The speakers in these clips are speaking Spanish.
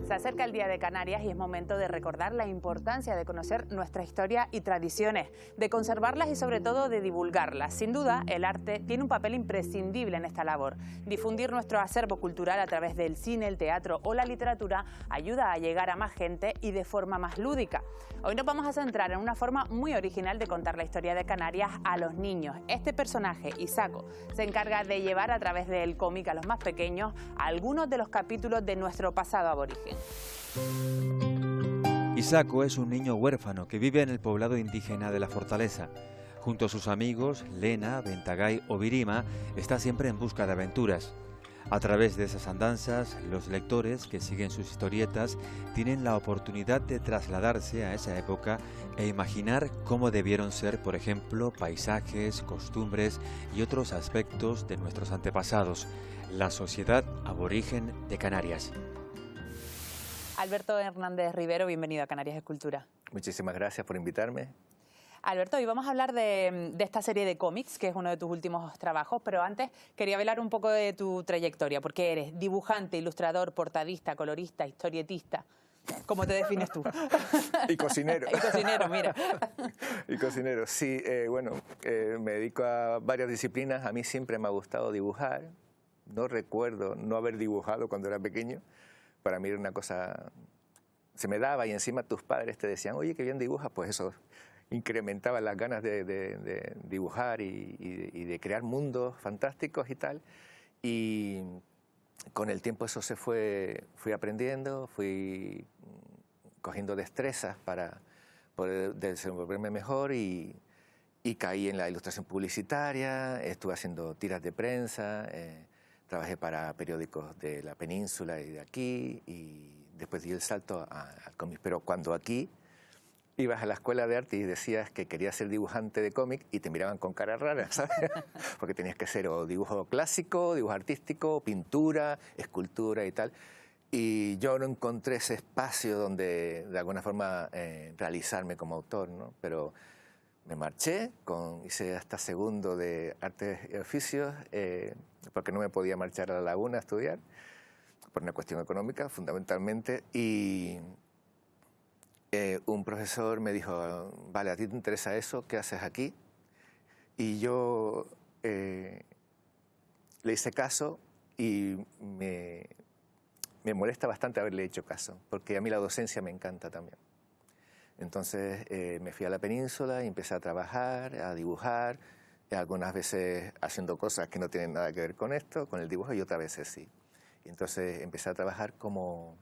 Se acerca el Día de Canarias y es momento de recordar la importancia de conocer nuestra historia y tradiciones, de conservarlas y sobre todo de divulgarlas. Sin duda, el arte tiene un papel imprescindible en esta labor. Difundir nuestro acervo cultural a través del cine, el teatro o la literatura ayuda a llegar a más gente y de forma más lúdica. Hoy nos vamos a centrar en una forma muy original de contar la historia de Canarias a los niños. Este personaje, Isaco, se encarga de llevar a través del cómic a los más pequeños algunos de los capítulos de nuestro pasado aborigen. Isaco es un niño huérfano que vive en el poblado indígena de La Fortaleza. Junto a sus amigos, Lena, Bentagay o Virima, está siempre en busca de aventuras. A través de esas andanzas, los lectores que siguen sus historietas tienen la oportunidad de trasladarse a esa época e imaginar cómo debieron ser, por ejemplo, paisajes, costumbres y otros aspectos de nuestros antepasados, la sociedad aborigen de Canarias. Alberto Hernández Rivero, bienvenido a Canarias Escultura. Muchísimas gracias por invitarme. Alberto, hoy vamos a hablar de esta serie de cómics, que es uno de tus últimos trabajos, pero antes quería hablar un poco de tu trayectoria, porque eres dibujante, ilustrador, portadista, colorista, historietista. ¿Cómo te defines tú? Y cocinero. Y cocinero, mira. Y cocinero, sí. Me dedico a varias disciplinas. A mí siempre me ha gustado dibujar. No recuerdo no haber dibujado cuando era pequeño. Para mí era una cosa... Se me daba y encima tus padres te decían, oye, qué bien dibujas, pues eso incrementaba las ganas de dibujar y de crear mundos fantásticos y tal. Y con el tiempo eso fui aprendiendo, fui cogiendo destrezas para poder desenvolverme mejor y caí en la ilustración publicitaria, estuve haciendo tiras de prensa, trabajé para periódicos de la península y de aquí y después di el salto al cómic. Pero cuando aquí ibas a la escuela de arte y decías que querías ser dibujante de cómic y te miraban con cara rara, ¿sabes? Porque tenías que ser o dibujo clásico, dibujo artístico, pintura, escultura y tal. Y yo no encontré ese espacio donde de alguna forma realizarme como autor, ¿no? Pero me marché, hice hasta segundo de artes y oficios, porque no me podía marchar a La Laguna a estudiar, por una cuestión económica fundamentalmente, y un profesor me dijo, vale, ¿a ti te interesa eso? ¿Qué haces aquí? Y yo le hice caso y me molesta bastante haberle hecho caso, porque a mí la docencia me encanta también. Entonces me fui a la península y empecé a trabajar, a dibujar, algunas veces haciendo cosas que no tienen nada que ver con esto, con el dibujo, y otras veces sí. Y entonces empecé a trabajar como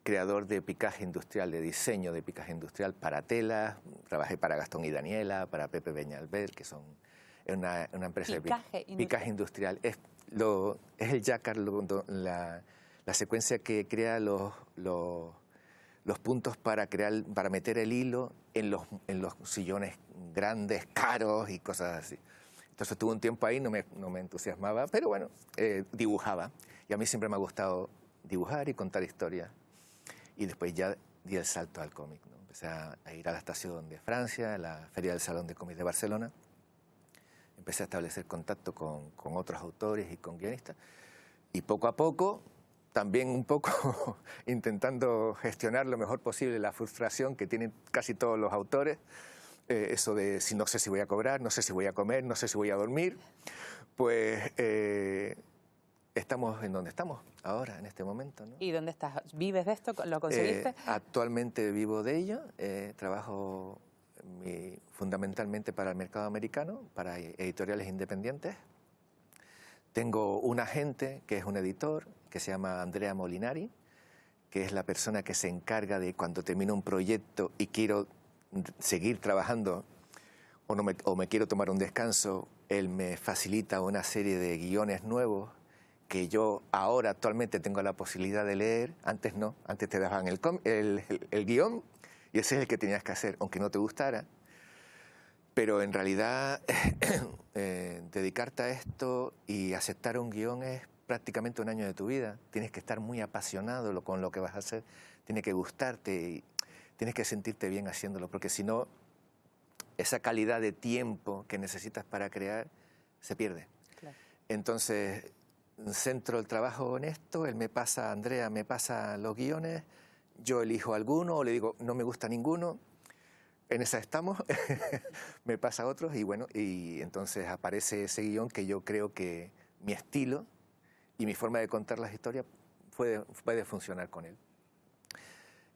creador de picaje industrial, de diseño de picaje industrial para telas. Trabajé para Gastón y Daniela, para Pepe Beñalver, que es una empresa de picaje industrial. Es el jácar, la secuencia que crea los puntos para meter el hilo en los sillones grandes, caros y cosas así. Entonces tuve un tiempo ahí, no me entusiasmaba, pero bueno, dibujaba. Y a mí siempre me ha gustado dibujar y contar historias. Y después ya di el salto al cómic, ¿no? Empecé a ir a la estación de Francia, a la Feria del Salón de Cómic de Barcelona. Empecé a establecer contacto con otros autores y con guionistas. Y poco a poco, también un poco intentando gestionar lo mejor posible la frustración que tienen casi todos los autores, eso de si no sé si voy a cobrar, no sé si voy a comer, no sé si voy a dormir, pues estamos en donde estamos ahora, en este momento, ¿no? ¿Y dónde estás? ¿Vives de esto? ¿Lo conseguiste? Actualmente vivo de ello, trabajo fundamentalmente para el mercado americano, para editoriales independientes. Tengo un agente que es un editor, que se llama Andrea Molinari, que es la persona que se encarga de cuando termino un proyecto y quiero seguir trabajando o me quiero tomar un descanso, él me facilita una serie de guiones nuevos que yo ahora actualmente tengo la posibilidad de leer. Antes no, antes te daban el guión y ese es el que tenías que hacer, aunque no te gustara. Pero en realidad dedicarte a esto y aceptar un guión es prácticamente un año de tu vida. Tienes que estar muy apasionado con lo que vas a hacer, tiene que gustarte y tienes que sentirte bien haciéndolo, porque si no, esa calidad de tiempo que necesitas para crear se pierde. Claro. Entonces, centro el trabajo en esto, él me pasa, Andrea me pasa los guiones, yo elijo alguno o le digo, no me gusta ninguno, en esa estamos, me pasa otros y bueno, y entonces aparece ese guión que yo creo que mi estilo y mi forma de contar las historias puede funcionar con él.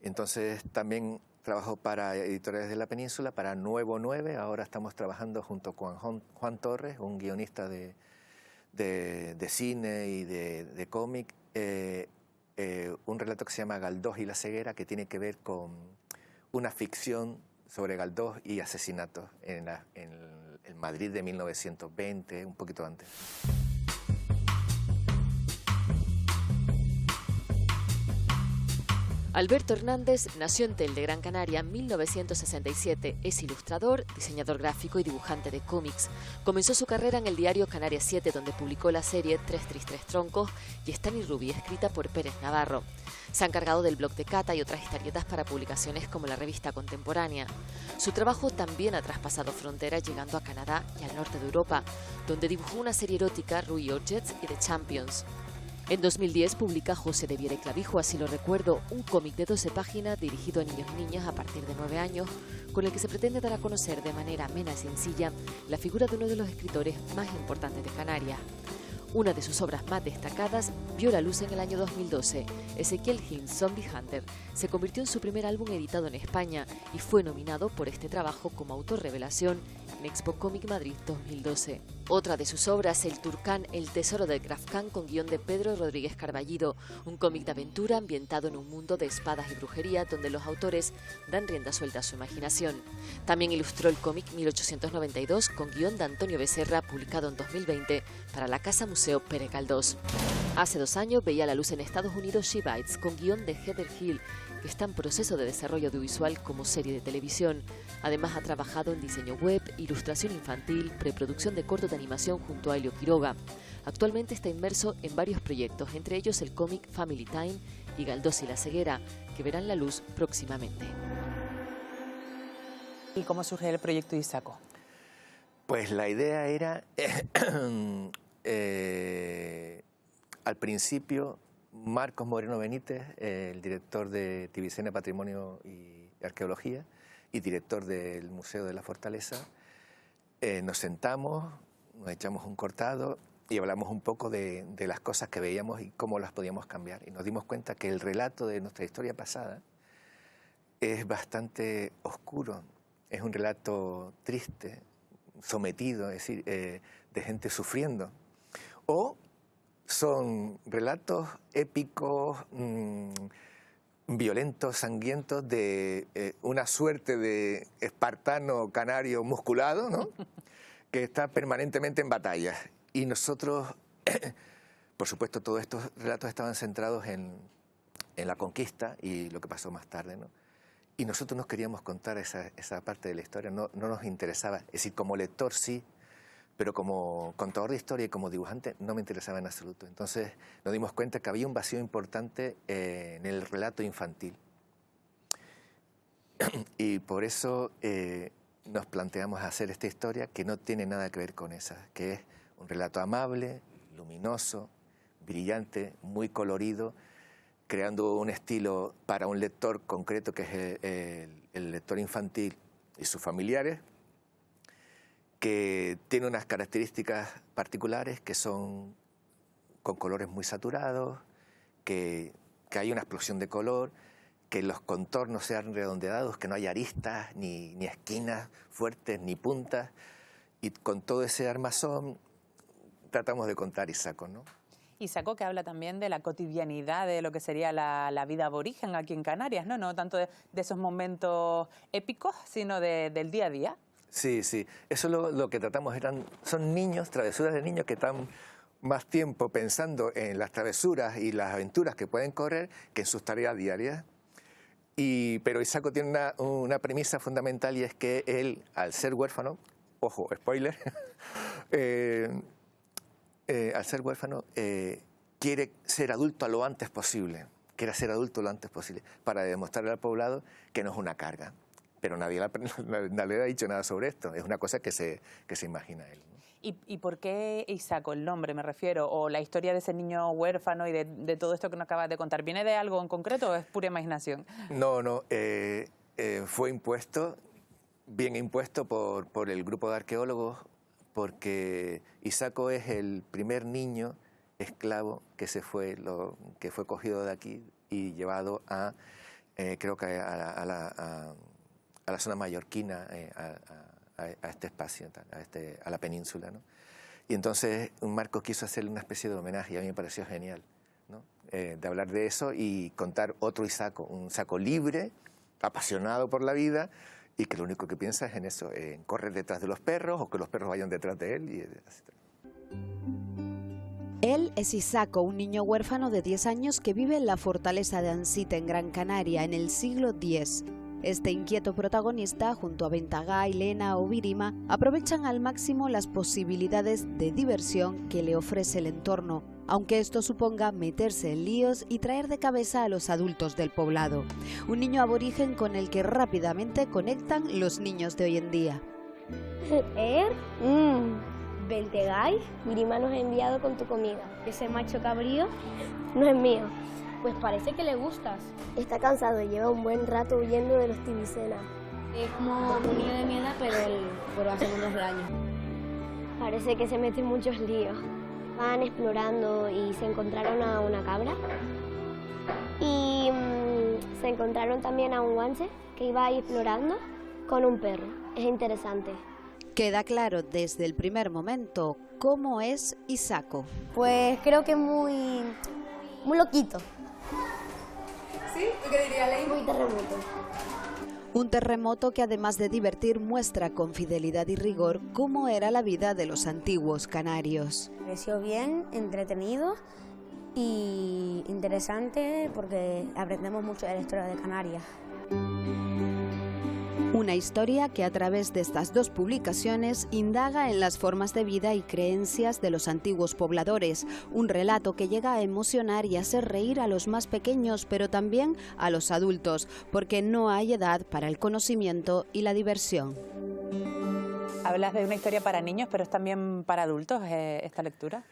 Entonces también trabajo para Editoriales de la Península, para Nuevo 9, ahora estamos trabajando junto con Juan Torres, un guionista de cine y de cómic, un relato que se llama Galdós y la ceguera, que tiene que ver con una ficción sobre Galdós y asesinatos en el Madrid de 1920, un poquito antes. Alberto Hernández nació en Telde, Gran Canaria, en 1967. Es ilustrador, diseñador gráfico y dibujante de cómics. Comenzó su carrera en el diario Canarias 7, donde publicó la serie Tres Tristes Troncos y Stan y Ruby, escrita por Pérez Navarro. Se ha encargado del blog de Cata y otras historietas para publicaciones como la revista Contemporánea. Su trabajo también ha traspasado fronteras, llegando a Canadá y al norte de Europa, donde dibujó una serie erótica, Ruy Orgets y The Champions. En 2010 publica José de Viera y Clavijo, así lo recuerdo, un cómic de 12 páginas dirigido a niños y niñas a partir de 9 años, con el que se pretende dar a conocer de manera amena y sencilla la figura de uno de los escritores más importantes de Canarias. Una de sus obras más destacadas vio la luz en el año 2012. Ezequiel Hills, Zombie Hunter, se convirtió en su primer álbum editado en España y fue nominado por este trabajo como autor revelación en Expo Comic Madrid 2012. Otra de sus obras, El Turcán, el tesoro del Grafcán, con guión de Pedro Rodríguez Carballido, un cómic de aventura ambientado en un mundo de espadas y brujería donde los autores dan rienda suelta a su imaginación. También ilustró el cómic 1892 con guión de Antonio Becerra, publicado en 2020 para la Casa Museo Pere Galdós. Hace 2 años veía la luz en Estados Unidos She Bites, con guión de Heather Hill, que está en proceso de desarrollo audiovisual como serie de televisión. Además ha trabajado en diseño web, ilustración infantil, preproducción de cortos de animación junto a Helio Quiroga. Actualmente está inmerso en varios proyectos, entre ellos el cómic Family Time y Galdós y la ceguera, que verán la luz próximamente. ¿Y cómo surge el proyecto Isaco? Pues la idea era, al principio, Marcos Moreno Benítez, el director de Tibicena Patrimonio y Arqueología y director del Museo de la Fortaleza, nos sentamos, nos echamos un cortado y hablamos un poco de las cosas que veíamos y cómo las podíamos cambiar. Y nos dimos cuenta que el relato de nuestra historia pasada es bastante oscuro, es un relato triste, sometido, es decir, de gente sufriendo. O son relatos épicos, violentos, sangrientos, de una suerte de espartano canario musculado, ¿no? Que está permanentemente en batalla. Y nosotros, por supuesto, todos estos relatos estaban centrados en la conquista y lo que pasó más tarde, ¿no? Y nosotros nos queríamos contar esa parte de la historia, no nos interesaba. Es decir, como lector sí, pero como contador de historia y como dibujante no me interesaba en absoluto. Entonces nos dimos cuenta que había un vacío importante en el relato infantil. Y por eso nos planteamos hacer esta historia que no tiene nada que ver con esa, que es un relato amable, luminoso, brillante, muy colorido, creando un estilo para un lector concreto que es el lector infantil y sus familiares, que tiene unas características particulares que son con colores muy saturados, que hay una explosión de color, que los contornos sean redondeados, que no haya aristas, ni esquinas fuertes, ni puntas, y con todo ese armazón tratamos de contar Isaco, ¿no? Isaco, que habla también de la cotidianidad de lo que sería la vida aborigen aquí en Canarias, ¿no? No tanto de esos momentos épicos, sino del día a día. Sí, sí. Eso lo que tratamos son niños, travesuras de niños que están más tiempo pensando en las travesuras y las aventuras que pueden correr que en sus tareas diarias. Pero Isaco tiene una premisa fundamental y es que él, al ser huérfano, ojo, spoiler, al ser huérfano, quiere ser adulto lo antes posible, para demostrarle al poblado que no es una carga. Pero nadie le ha dicho nada sobre esto, es una cosa que se imagina él, ¿no? ¿Y por qué Isaco, el nombre me refiero, o la historia de ese niño huérfano y de todo esto que nos acabas de contar? ¿Viene de algo en concreto o es pura imaginación? No, fue impuesto, bien impuesto por el grupo de arqueólogos, porque Isaco es el primer niño esclavo que que fue cogido de aquí y llevado a, creo que a la zona mallorquina, a este espacio, a la península, ¿no? Y entonces Marcos quiso hacerle una especie de homenaje y a mí me pareció genial, ¿no? De hablar de eso y contar otro Isaco, un Isaco libre, apasionado por la vida y que lo único que piensa es en eso, en correr detrás de los perros o que los perros vayan detrás de él. Y así. Él es Isaco, un niño huérfano de 10 años que vive en la fortaleza de Ansita, en Gran Canaria, en el siglo X. Este inquieto protagonista, junto a Ventagay, Lena o Virima, aprovechan al máximo las posibilidades de diversión que le ofrece el entorno, aunque esto suponga meterse en líos y traer de cabeza a los adultos del poblado. Un niño aborigen con el que rápidamente conectan los niños de hoy en día. Ventagay, Virima nos ha enviado con tu comida. Ese macho cabrío no es mío. Pues parece que le gustas. Está cansado y lleva un buen rato huyendo de los Tibicenas. Es como un niño de mi edad, pero hace menos de años. Parece que se mete en muchos líos. Van explorando y se encontraron a una cabra. Y se encontraron también a un guanche que iba ahí explorando con un perro. Es interesante. Queda claro desde el primer momento cómo es Isaco. Pues creo que es muy loquito. ¿Sí? ¿Tú qué dirías, Ley? Muy terremoto. Un terremoto que además de divertir muestra con fidelidad y rigor cómo era la vida de los antiguos canarios. Me pareció bien, entretenido y interesante porque aprendemos mucho de la historia de Canarias. Una historia que a través de estas dos publicaciones indaga en las formas de vida y creencias de los antiguos pobladores. Un relato que llega a emocionar y hacer reír a los más pequeños, pero también a los adultos, porque no hay edad para el conocimiento y la diversión. Hablas de una historia para niños, pero es también para adultos esta lectura.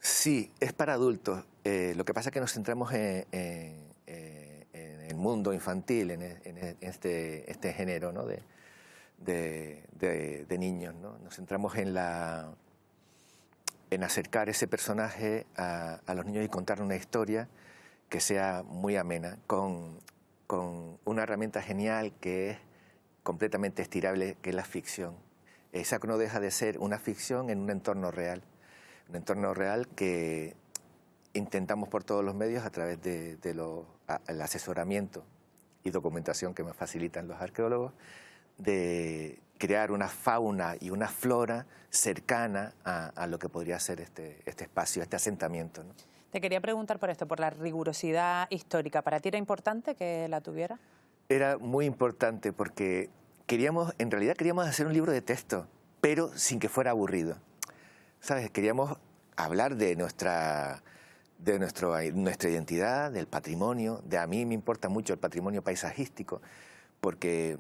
Sí, es para adultos. Lo que pasa es que nos centramos en el mundo infantil, en este género, ¿no? de niños, ¿no? Nos centramos en acercar ese personaje a los niños y contar una historia que sea muy amena, con una herramienta genial que es completamente estirable, que es la ficción. Isaco no deja de ser una ficción en un entorno real que intentamos por todos los medios, a través del asesoramiento y documentación que me facilitan los arqueólogos, de crear una fauna y una flora cercana a lo que podría ser este espacio, este asentamiento, ¿no? Te quería preguntar por esto, por la rigurosidad histórica. ¿Para ti era importante que la tuviera? Era muy importante porque en realidad queríamos hacer un libro de texto, pero sin que fuera aburrido. ¿Sabes? Queríamos hablar de nuestra identidad, del patrimonio. A mí me importa mucho el patrimonio paisajístico, porque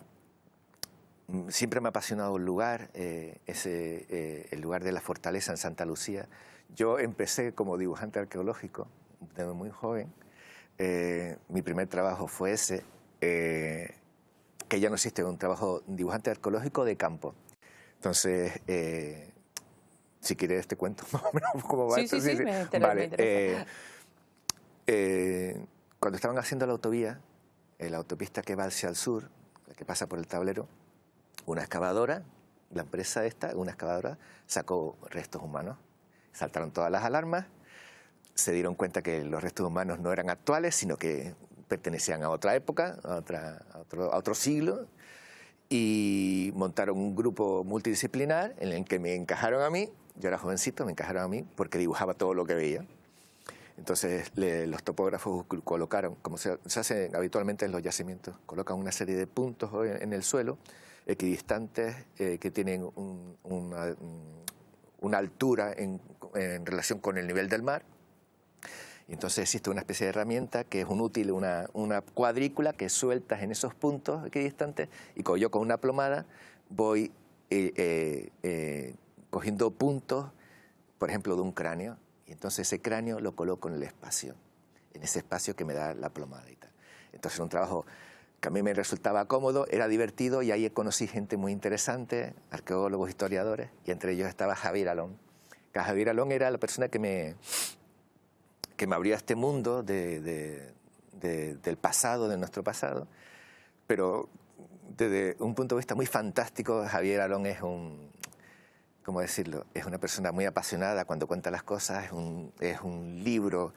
siempre me ha apasionado el lugar, el lugar de la fortaleza en Santa Lucía. Yo empecé como dibujante arqueológico desde muy joven. Mi primer trabajo fue ese, que ya no existe, un trabajo dibujante arqueológico de campo. Entonces, si quieres te cuento más o menos cómo va esto. Sí, me interesa. Vale, cuando estaban haciendo la autovía, la autopista que va hacia el sur, la que pasa por el tablero, una excavadora, la empresa una excavadora, sacó restos humanos. Saltaron todas las alarmas, se dieron cuenta que los restos humanos no eran actuales, sino que pertenecían a otra época, a otro siglo, y montaron un grupo multidisciplinar en el que me encajaron a mí. Yo era jovencito, me encajaron a mí porque dibujaba todo lo que veía. Entonces los topógrafos colocaron, como se hace habitualmente en los yacimientos, colocan una serie de puntos en el suelo, equidistantes, que tienen una altura en relación con el nivel del mar. Y entonces existe una especie de herramienta que es un útil, una cuadrícula que sueltas en esos puntos equidistantes, y yo con una plomada voy cogiendo puntos, por ejemplo, de un cráneo, y entonces ese cráneo lo coloco en el espacio, en ese espacio que me da la plomada y tal. Entonces un trabajo que a mí me resultaba cómodo, era divertido, y ahí conocí gente muy interesante, arqueólogos, historiadores, y entre ellos estaba Javier Alón. Javier Alón era la persona que me abrió a este mundo del pasado, de nuestro pasado, pero desde un punto de vista muy fantástico. Javier Alón es ¿cómo decirlo? Es una persona muy apasionada cuando cuenta las cosas, es un libro,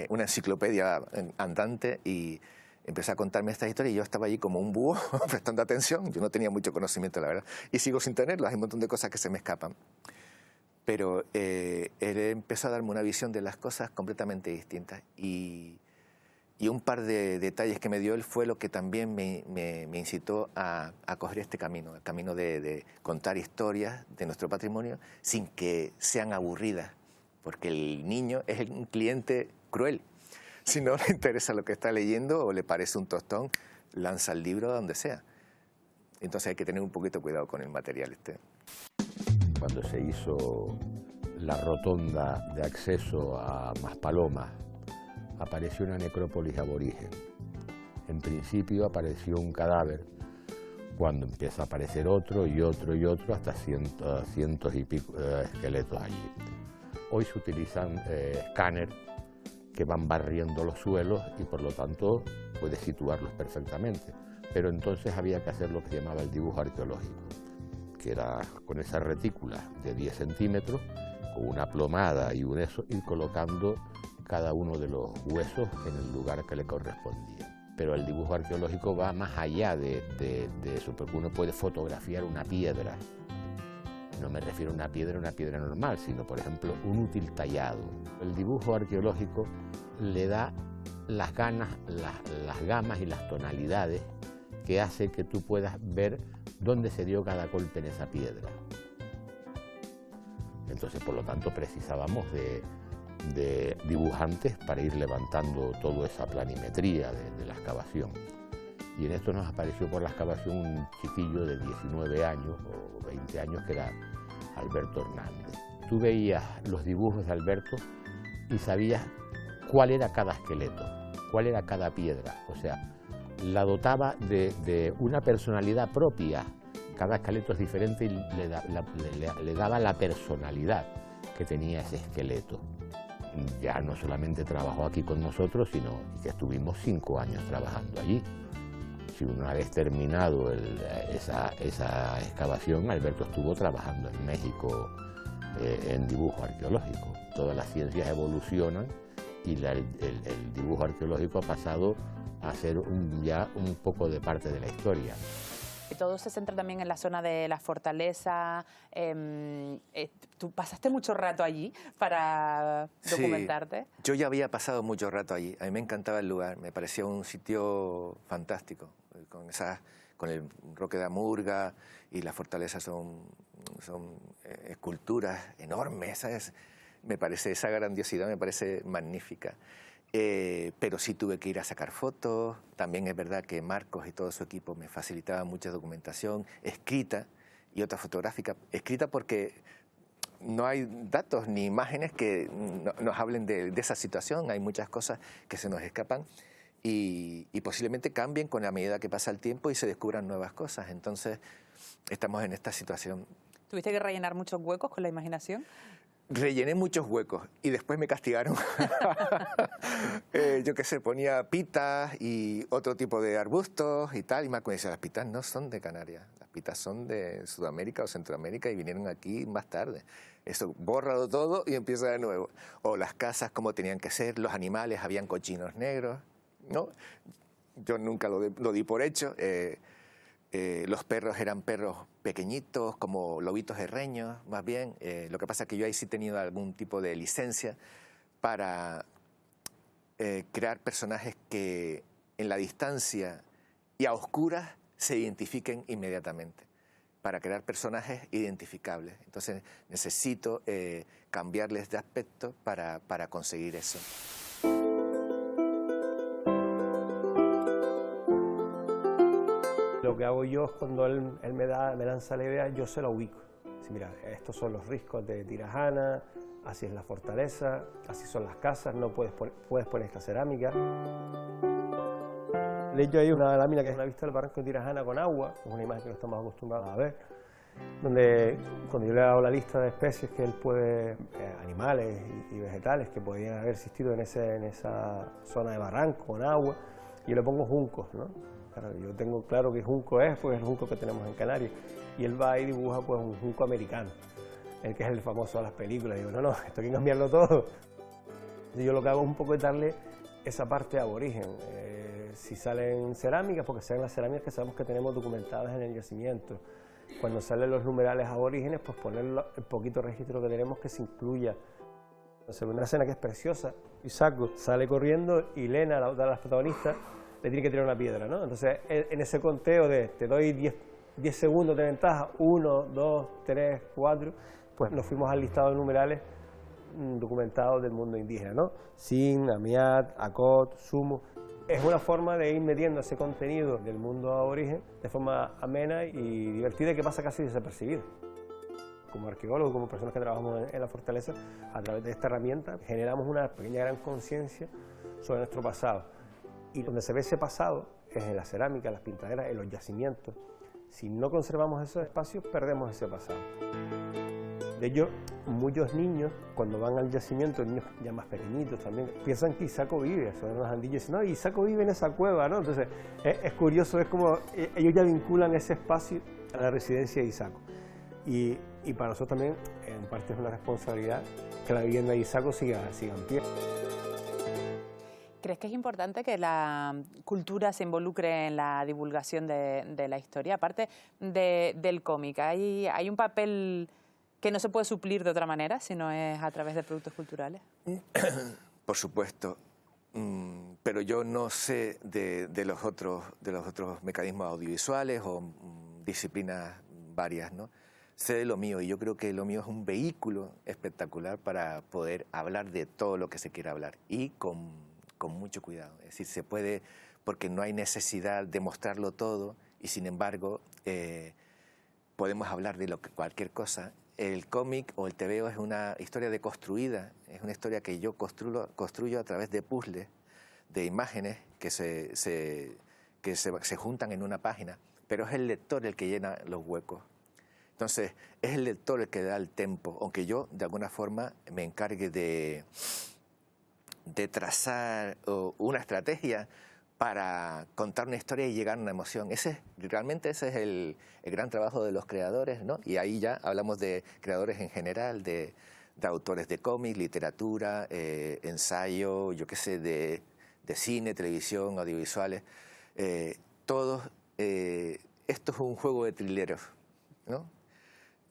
una enciclopedia andante, y empezó a contarme esta historia y yo estaba allí como un búho prestando atención. Yo no tenía mucho conocimiento, la verdad, y sigo sin tenerlo, hay un montón de cosas que se me escapan. Pero él empezó a darme una visión de las cosas completamente distinta, y un par de detalles que me dio él fue lo que también me incitó a coger este camino, el camino de contar historias de nuestro patrimonio sin que sean aburridas, porque el niño es un cliente cruel. Si no le interesa lo que está leyendo o le parece un tostón, lanza el libro a donde sea. Entonces hay que tener un poquito cuidado con el material este. Cuando se hizo la rotonda de acceso a Maspalomas, apareció una necrópolis aborigen. En principio apareció un cadáver, cuando empieza a aparecer otro y otro y otro, hasta cientos y pico esqueletos allí. Hoy se utilizan escáneres que van barriendo los suelos y por lo tanto puedes situarlos perfectamente. Pero entonces había que hacer lo que se llamaba el dibujo arqueológico, que era con esa retícula de 10 centímetros, con una plomada y un eso, ir colocando cada uno de los huesos en el lugar que le correspondía. Pero el dibujo arqueológico va más allá de eso, porque uno puede fotografiar una piedra. No me refiero a una piedra normal, sino, por ejemplo, un útil tallado. El dibujo arqueológico le da las ganas, las gamas y las tonalidades que hace que tú puedas ver dónde se dio cada golpe en esa piedra. Entonces, por lo tanto, precisábamos de dibujantes para ir levantando toda esa planimetría de la excavación. Y en esto nos apareció por la excavación un chiquillo de 19 años o 20 años que era Alberto Hernández. Tú veías los dibujos de Alberto y sabías cuál era cada esqueleto, cuál era cada piedra. O sea, la dotaba de una personalidad propia. Cada esqueleto es diferente y le daba la personalidad que tenía ese esqueleto. Ya no solamente trabajó aquí con nosotros, sino que estuvimos 5 años trabajando allí. Si una vez terminado esa excavación, Alberto estuvo trabajando en México en dibujo arqueológico. Todas las ciencias evolucionan y el dibujo arqueológico ha pasado a ser ya un poco de parte de la historia. Todo se centra también en la zona de la fortaleza. ¿Tú pasaste mucho rato allí para documentarte? Sí, yo ya había pasado mucho rato allí. A mí me encantaba el lugar, me parecía un sitio fantástico. Con el Roque de Amurga y la fortaleza son esculturas enormes, ¿sabes? Me parece, esa grandiosidad me parece magnífica. Pero sí tuve que ir a sacar fotos. También es verdad que Marcos y todo su equipo me facilitaban mucha documentación escrita y otra fotográfica. Escrita porque no hay datos ni imágenes que nos hablen de esa situación. Hay muchas cosas que se nos escapan y posiblemente cambien con la medida que pasa el tiempo y se descubran nuevas cosas. Entonces estamos en esta situación. ¿Tuviste que rellenar muchos huecos con la imaginación? Rellené muchos huecos y después me castigaron. Yo qué sé, ponía pitas y otro tipo de arbustos y tal. Y Marco me decía, las pitas no son de Canarias, las pitas son de Sudamérica o Centroamérica y vinieron aquí más tarde. Eso, bórralo todo y empieza de nuevo. O las casas como tenían que ser, los animales, habían cochinos negros, ¿no? Yo nunca lo di por hecho. Los perros eran perros pequeñitos, como lobitos herreños, más bien. Lo que pasa es que yo ahí sí he tenido algún tipo de licencia para crear personajes que en la distancia y a oscuras se identifiquen inmediatamente, para crear personajes identificables. Entonces necesito cambiarles de aspecto para conseguir eso. Lo que hago yo es cuando él me lanza la idea, yo se la ubico. Si mira, estos son los riscos de Tirajana, así es la fortaleza, así son las casas, no puedes poner esta cerámica. De hecho hay una lámina que es una vista del barranco de Tirajana con agua, es una imagen que no estamos acostumbrados a ver, donde cuando yo le he dado la lista de especies que él puede, animales y vegetales que podían haber existido en esa zona de barranco con agua, yo le pongo juncos, ¿no? Claro, yo tengo claro que junco es, porque es el junco que tenemos en Canarias, y él va y dibuja pues un junco americano, el que es el famoso de las películas. Digo, no, esto hay que cambiarlo todo. Y yo lo que hago es un poco de darle esa parte aborigen. Si salen cerámicas, porque sean las cerámicas que sabemos que tenemos documentadas en el yacimiento. Cuando salen los numerales aborígenes, pues poner el poquito registro que tenemos que se incluya. Se ve una escena que es preciosa, Isako sale corriendo y Lena, la otra de las protagonistas, le tiene que tirar una piedra, ¿no? Entonces, en ese conteo de te doy 10 segundos de ventaja, 1, 2, 3, 4, pues nos fuimos al listado de numerales documentados del mundo indígena, ¿no? Sin, Amiat, Acot, Sumo. Es una forma de ir metiendo ese contenido del mundo aborigen de forma amena y divertida y que pasa casi desapercibido. Como arqueólogos, como personas que trabajamos en la fortaleza, a través de esta herramienta generamos una pequeña gran conciencia sobre nuestro pasado. Y donde se ve ese pasado es en la cerámica, en las pintaderas, en los yacimientos. Si no conservamos esos espacios, perdemos ese pasado. De hecho, muchos niños, cuando van al yacimiento, niños ya más pequeñitos también, piensan que Isako vive, son los andillos, y dicen, no, Isako vive en esa cueva, ¿no? Entonces, es curioso, es como ellos ya vinculan ese espacio a la residencia de Isako. Y para nosotros también, en parte es una responsabilidad que la vivienda de Isako siga en pie. ¿Crees que es importante que la cultura se involucre en la divulgación de la historia? Aparte del cómic, ¿hay un papel que no se puede suplir de otra manera si no es a través de productos culturales? Por supuesto, pero yo no sé de los otros mecanismos audiovisuales o disciplinas varias, ¿no? Sé de lo mío y yo creo que lo mío es un vehículo espectacular para poder hablar de todo lo que se quiera hablar y con mucho cuidado. Es decir, se puede, porque no hay necesidad de mostrarlo todo y sin embargo podemos hablar de cualquier cosa. El cómic o el TVO es una historia deconstruida, es una historia que yo construyo a través de puzzles, de imágenes que se juntan en una página, pero es el lector el que llena los huecos. Entonces, es el lector el que da el tempo, aunque yo, de alguna forma, me encargue de trazar una estrategia para contar una historia y llegar a una emoción. Realmente ese es el gran trabajo de los creadores, ¿no? Y ahí ya hablamos de creadores en general, de autores de cómics, literatura, ensayo, yo qué sé, de cine, televisión, audiovisuales. Todos, esto es un juego de trileros, ¿no?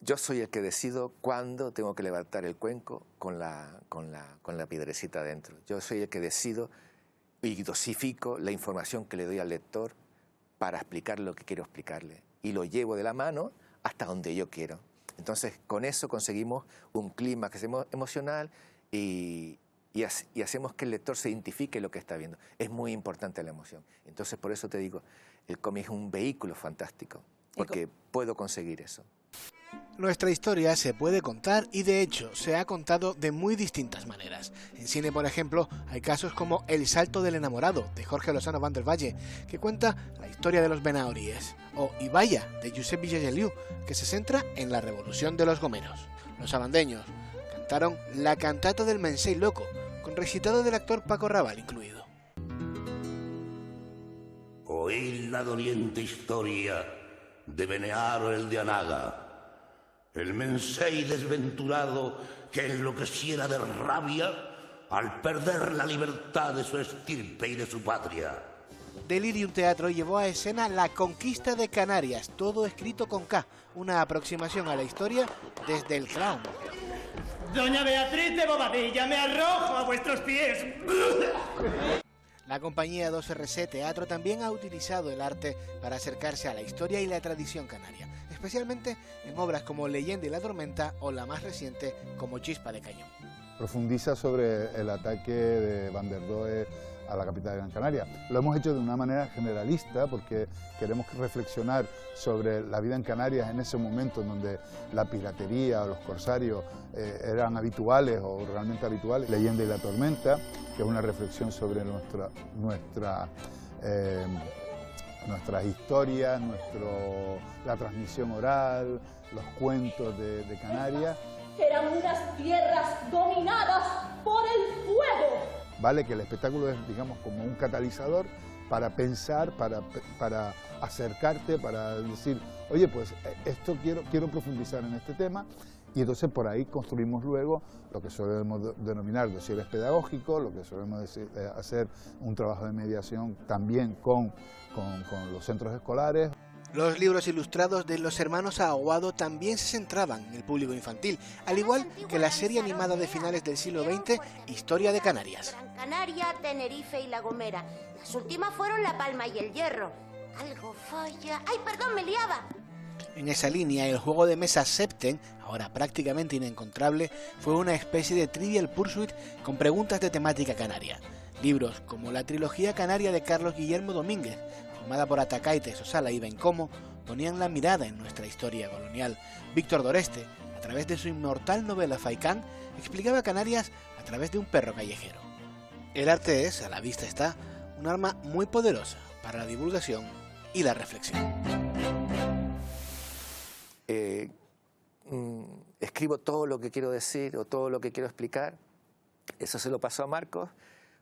Yo soy el que decido cuándo tengo que levantar el cuenco con la piedrecita adentro. Yo soy el que decido y dosifico la información que le doy al lector para explicar lo que quiero explicarle. Y lo llevo de la mano hasta donde yo quiero. Entonces, con eso conseguimos un clímax emocional y hacemos que el lector se identifique lo que está viendo. Es muy importante la emoción. Entonces, por eso te digo, el cómic es un vehículo fantástico, porque puedo conseguir eso. Nuestra historia se puede contar y de hecho se ha contado de muy distintas maneras. En cine, por ejemplo, hay casos como El salto del enamorado, de Jorge Lozano Van der Valle, que cuenta la historia de los benahoríes, o Ibaya, de Josep Villageliu, que se centra en la revolución de los gomeros. Los abandeños cantaron La cantata del Mensei Loco, con recitado del actor Paco Raval incluido. Oíd la doliente historia de Benearo el de Anaga, el Mensei desventurado que enloqueciera de rabia al perder la libertad de su estirpe y de su patria. Delirium Teatro llevó a escena La conquista de Canarias, todo escrito con K, una aproximación a la historia desde el clown. Doña Beatriz de Bobadilla, me arrojo a vuestros pies. La compañía 2RC Teatro también ha utilizado el arte para acercarse a la historia y la tradición canaria, especialmente en obras como Leyenda y la tormenta o la más reciente como Chispa de cañón. profundiza sobre el ataque de Van der Doe a la capital de Gran Canaria. Lo hemos hecho de una manera generalista porque queremos reflexionar sobre la vida en Canarias en ese momento en donde la piratería o los corsarios eran habituales o realmente habituales. Leyenda y la tormenta, que es una reflexión sobre nuestras historias, la transmisión oral, los cuentos de Canarias. Eran unas tierras dominadas por el fuego. Vale, que el espectáculo es, digamos, como un catalizador para pensar, para acercarte, para decir, oye, pues esto quiero profundizar en este tema, y entonces por ahí construimos luego lo que solemos denominar dosieres pedagógicos, lo que solemos hacer un trabajo de mediación también con los centros escolares. Los libros ilustrados de los hermanos Aguado también se centraban en el público infantil, al igual que la serie animada de finales del siglo XX, Historia de Canarias. Gran Canaria, Tenerife y La Gomera. Las últimas fueron La Palma y El Hierro. Algo falla... ¡Ay, perdón, me liaba! En esa línea, el juego de mesa Septen, ahora prácticamente inencontrable, fue una especie de Trivial Pursuit con preguntas de temática canaria. Libros como la trilogía canaria de Carlos Guillermo Domínguez, formada por Atacaite, Sosala y Bencomo, ponían la mirada en nuestra historia colonial. Víctor Doreste, a través de su inmortal novela Faikán, explicaba Canarias a través de un perro callejero. El arte es, a la vista está, un arma muy poderosa para la divulgación y la reflexión. Escribo todo lo que quiero decir o todo lo que quiero explicar. Eso se lo pasó a Marcos.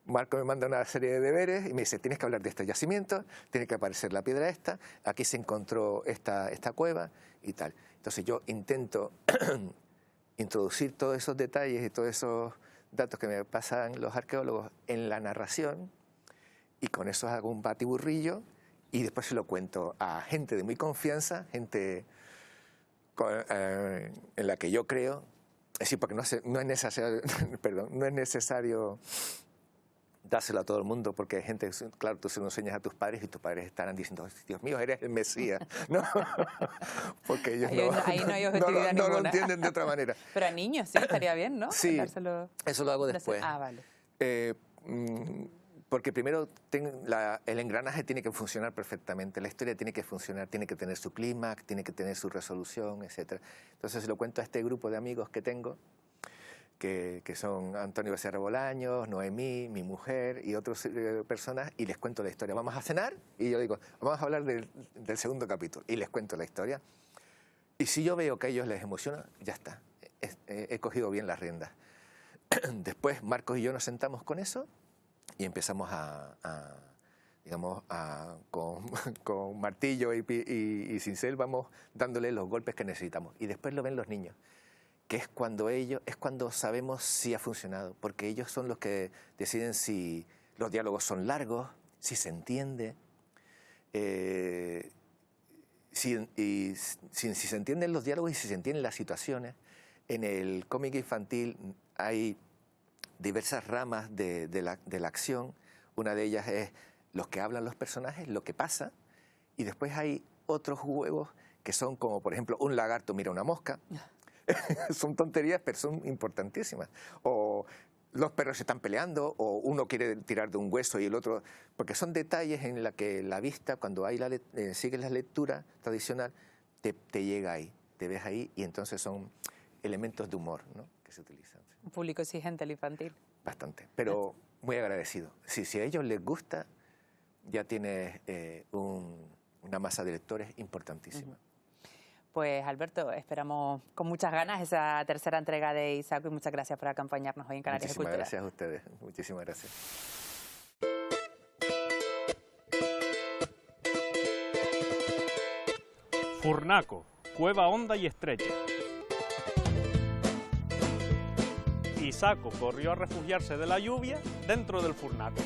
Marcos me manda una serie de deberes y me dice, tienes que hablar de este yacimiento, tiene que aparecer la piedra esta, aquí se encontró esta cueva y tal. Entonces yo intento introducir todos esos detalles y todos esos datos que me pasan los arqueólogos en la narración, y con eso hago un batiburrillo y después se lo cuento a gente de mi confianza, gente en la que yo creo. Es decir, porque no es necesario dárselo a todo el mundo, porque hay gente, claro, tú se lo enseñas a tus padres y tus padres estarán diciendo, Dios mío, eres el Mesías, ¿no? Porque ellos no lo entienden de otra manera. Pero a niños sí, estaría bien, ¿no? Sí, dárselo... eso lo hago después. Ah, vale. Porque primero el engranaje tiene que funcionar perfectamente, la historia tiene que funcionar, tiene que tener su clímax, tiene que tener su resolución, etc. Entonces se lo cuento a este grupo de amigos que tengo, que son Antonio Becerra Bolaños, Noemí, mi mujer y otras personas, y les cuento la historia. Vamos a cenar y yo digo, vamos a hablar del segundo capítulo, y les cuento la historia. Y si yo veo que a ellos les emociona, ya está, he cogido bien las riendas. Después Marcos y yo nos sentamos con eso y empezamos con martillo y cincel vamos dándole los golpes que necesitamos. Y después lo ven los niños, que es cuando sabemos si ha funcionado, porque ellos son los que deciden si los diálogos son largos, si se entiende, si se entienden los diálogos y si se entienden las situaciones. En el cómic infantil hay diversas ramas de la acción. Una de ellas es los que hablan los personajes, lo que pasa, y después hay otros juegos que son como, por ejemplo, un lagarto mira una mosca. Son tonterías, pero son importantísimas. O los perros se están peleando, o uno quiere tirar de un hueso y el otro... Porque son detalles en la que la vista, cuando sigues la lectura tradicional, te llega ahí, te ves ahí, y entonces son elementos de humor, ¿no?, que se utilizan. Un público exigente el infantil. Bastante, pero muy agradecido. Si a ellos les gusta, ya tienes una masa de lectores importantísima. Pues Alberto, esperamos con muchas ganas esa tercera entrega de Isaco, y muchas gracias por acompañarnos hoy en Canarias de Cultura. Muchísimas gracias a ustedes, muchísimas gracias. Furnaco, cueva honda y estrecha. Isaco corrió a refugiarse de la lluvia dentro del furnaco.